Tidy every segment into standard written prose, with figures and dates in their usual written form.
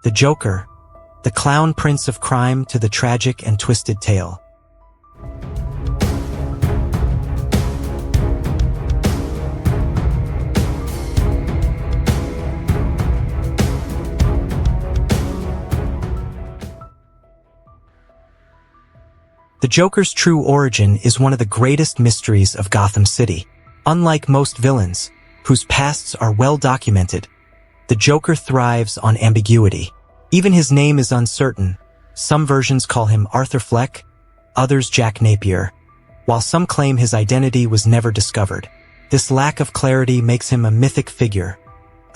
The Joker, the clown prince of crime to the tragic and twisted tale. The Joker's true origin is one of the greatest mysteries of Gotham City. Unlike most villains, whose pasts are well documented, the Joker thrives on ambiguity. Even his name is uncertain. Some versions call him Arthur Fleck, others Jack Napier, while some claim his identity was never discovered. This lack of clarity makes him a mythic figure,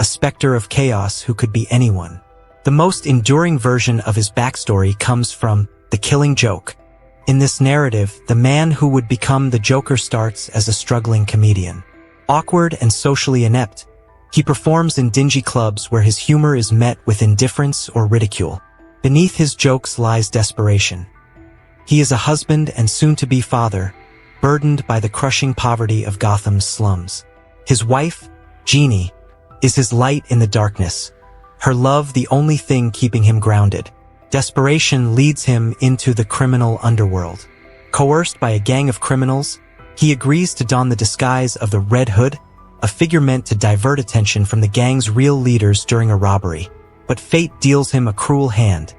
a specter of chaos who could be anyone. The most enduring version of his backstory comes from The Killing Joke. In this narrative, the man who would become the Joker starts as a struggling comedian. Awkward and socially inept, he performs in dingy clubs where his humor is met with indifference or ridicule. Beneath his jokes lies desperation. He is a husband and soon-to-be father, burdened by the crushing poverty of Gotham's slums. His wife, Jeannie, is his light in the darkness, her love the only thing keeping him grounded. Desperation leads him into the criminal underworld. Coerced by a gang of criminals, he agrees to don the disguise of the Red Hood, a figure meant to divert attention from the gang's real leaders during a robbery. But fate deals him a cruel hand.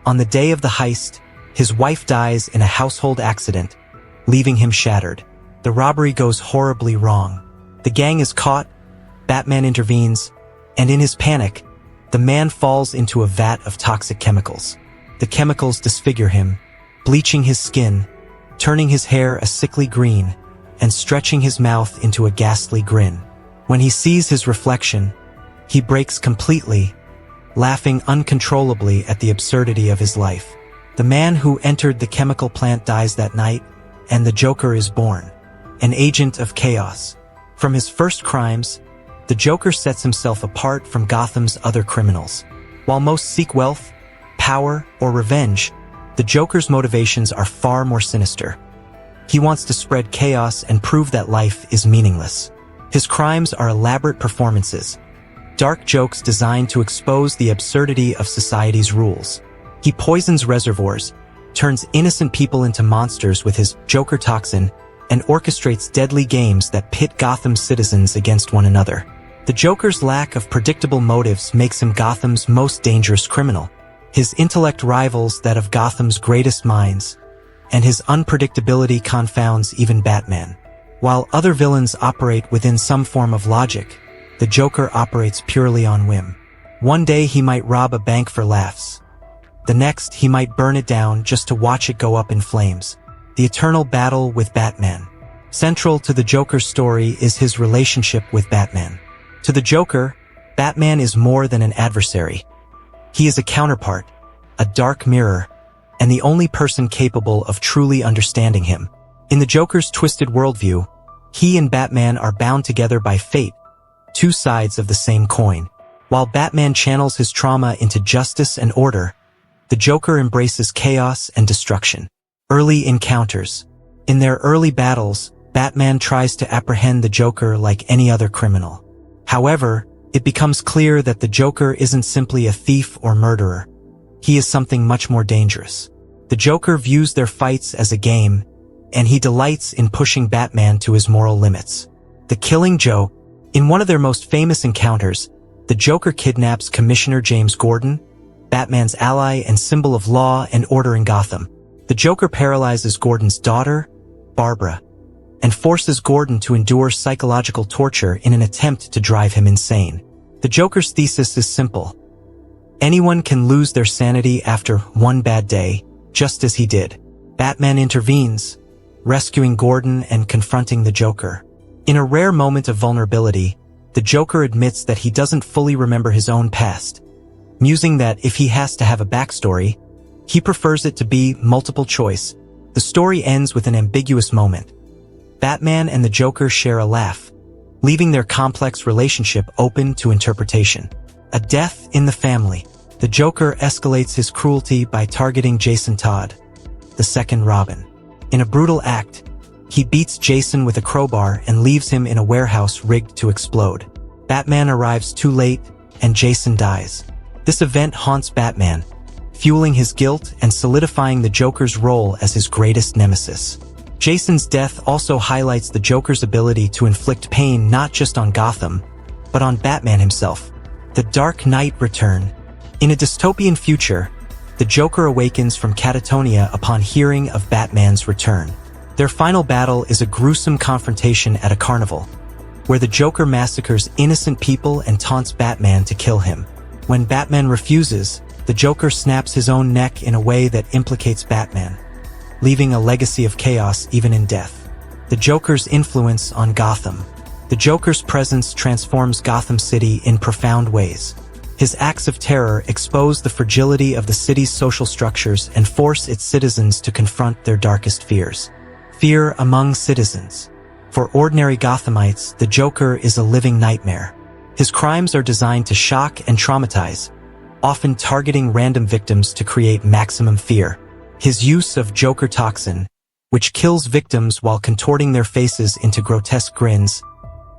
On the day of the heist, his wife dies in a household accident, leaving him shattered. The robbery goes horribly wrong. The gang is caught, Batman intervenes, and in his panic, the man falls into a vat of toxic chemicals. The chemicals disfigure him, bleaching his skin, turning his hair a sickly green, and stretching his mouth into a ghastly grin. When he sees his reflection, he breaks completely, laughing uncontrollably at the absurdity of his life. The man who entered the chemical plant dies that night, and the Joker is born, an agent of chaos. From his first crimes, the Joker sets himself apart from Gotham's other criminals. While most seek wealth, power, or revenge, the Joker's motivations are far more sinister. He wants to spread chaos and prove that life is meaningless. His crimes are elaborate performances, dark jokes designed to expose the absurdity of society's rules. He poisons reservoirs, turns innocent people into monsters with his Joker toxin, and orchestrates deadly games that pit Gotham's citizens against one another. The Joker's lack of predictable motives makes him Gotham's most dangerous criminal. His intellect rivals that of Gotham's greatest minds, and his unpredictability confounds even Batman. While other villains operate within some form of logic, the Joker operates purely on whim. One day he might rob a bank for laughs. The next he might burn it down just to watch it go up in flames. The eternal battle with Batman. Central to the Joker's story is his relationship with Batman. To the Joker, Batman is more than an adversary. He is a counterpart, a dark mirror, and the only person capable of truly understanding him. In the Joker's twisted worldview, he and Batman are bound together by fate, two sides of the same coin. While Batman channels his trauma into justice and order, the Joker embraces chaos and destruction. Early encounters. In their early battles, Batman tries to apprehend the Joker like any other criminal. However, it becomes clear that the Joker isn't simply a thief or murderer. He is something much more dangerous. The Joker views their fights as a game, and he delights in pushing Batman to his moral limits. The Killing Joke. In one of their most famous encounters, the Joker kidnaps Commissioner James Gordon, Batman's ally and symbol of law and order in Gotham. The Joker paralyzes Gordon's daughter, Barbara, and forces Gordon to endure psychological torture in an attempt to drive him insane. The Joker's thesis is simple. Anyone can lose their sanity after one bad day, just as he did. Batman intervenes, rescuing Gordon and confronting the Joker. In a rare moment of vulnerability, the Joker admits that he doesn't fully remember his own past, musing that if he has to have a backstory, he prefers it to be multiple choice. The story ends with an ambiguous moment. Batman and the Joker share a laugh, leaving their complex relationship open to interpretation. A death in the family. The Joker escalates his cruelty by targeting Jason Todd, the second Robin. In a brutal act, he beats Jason with a crowbar and leaves him in a warehouse rigged to explode. Batman arrives too late, and Jason dies. This event haunts Batman, fueling his guilt and solidifying the Joker's role as his greatest nemesis. Jason's death also highlights the Joker's ability to inflict pain not just on Gotham, but on Batman himself. The Dark Knight Return. In a dystopian future, the Joker awakens from catatonia upon hearing of Batman's return. Their final battle is a gruesome confrontation at a carnival, where the Joker massacres innocent people and taunts Batman to kill him. When Batman refuses, the Joker snaps his own neck in a way that implicates Batman, leaving a legacy of chaos even in death. The Joker's influence on Gotham. The Joker's presence transforms Gotham City in profound ways. His acts of terror expose the fragility of the city's social structures and force its citizens to confront their darkest fears. Fear among citizens. For ordinary Gothamites, the Joker is a living nightmare. His crimes are designed to shock and traumatize, often targeting random victims to create maximum fear. His use of Joker toxin, which kills victims while contorting their faces into grotesque grins,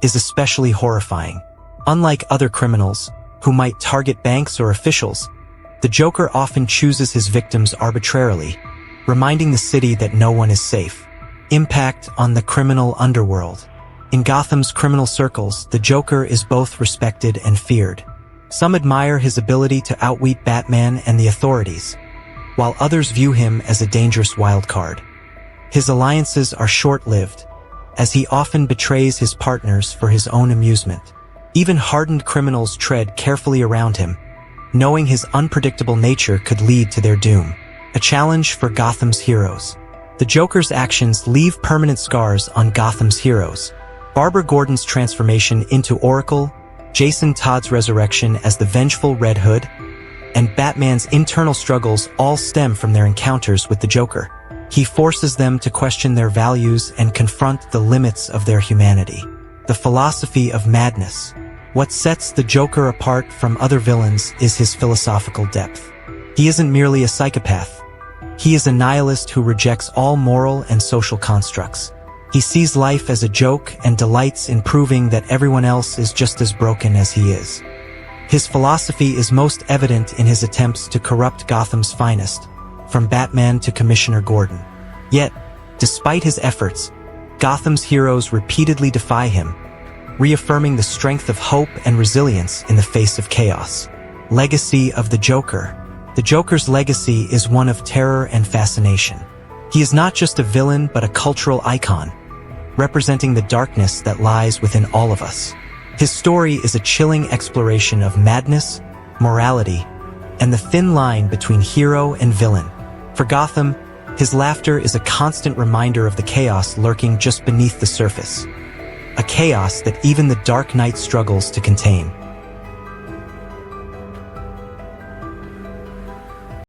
is especially horrifying. Unlike other criminals, who might target banks or officials, the Joker often chooses his victims arbitrarily, reminding the city that no one is safe. Impact on the criminal underworld. In Gotham's criminal circles, the Joker is both respected and feared. Some admire his ability to outwit Batman and the authorities, while others view him as a dangerous wild card. His alliances are short-lived, as he often betrays his partners for his own amusement. Even hardened criminals tread carefully around him, knowing his unpredictable nature could lead to their doom. A challenge for Gotham's heroes. The Joker's actions leave permanent scars on Gotham's heroes. Barbara Gordon's transformation into Oracle, Jason Todd's resurrection as the vengeful Red Hood, and Batman's internal struggles all stem from their encounters with the Joker. He forces them to question their values and confront the limits of their humanity. The philosophy of madness. What sets the Joker apart from other villains is his philosophical depth. He isn't merely a psychopath. He is a nihilist who rejects all moral and social constructs. He sees life as a joke and delights in proving that everyone else is just as broken as he is. His philosophy is most evident in his attempts to corrupt Gotham's finest, from Batman to Commissioner Gordon. Yet, despite his efforts, Gotham's heroes repeatedly defy him, reaffirming the strength of hope and resilience in the face of chaos. Legacy of the Joker. The Joker's legacy is one of terror and fascination. He is not just a villain but a cultural icon, representing the darkness that lies within all of us. His story is a chilling exploration of madness, morality, and the thin line between hero and villain. For Gotham, his laughter is a constant reminder of the chaos lurking just beneath the surface. A chaos that even the Dark Knight struggles to contain.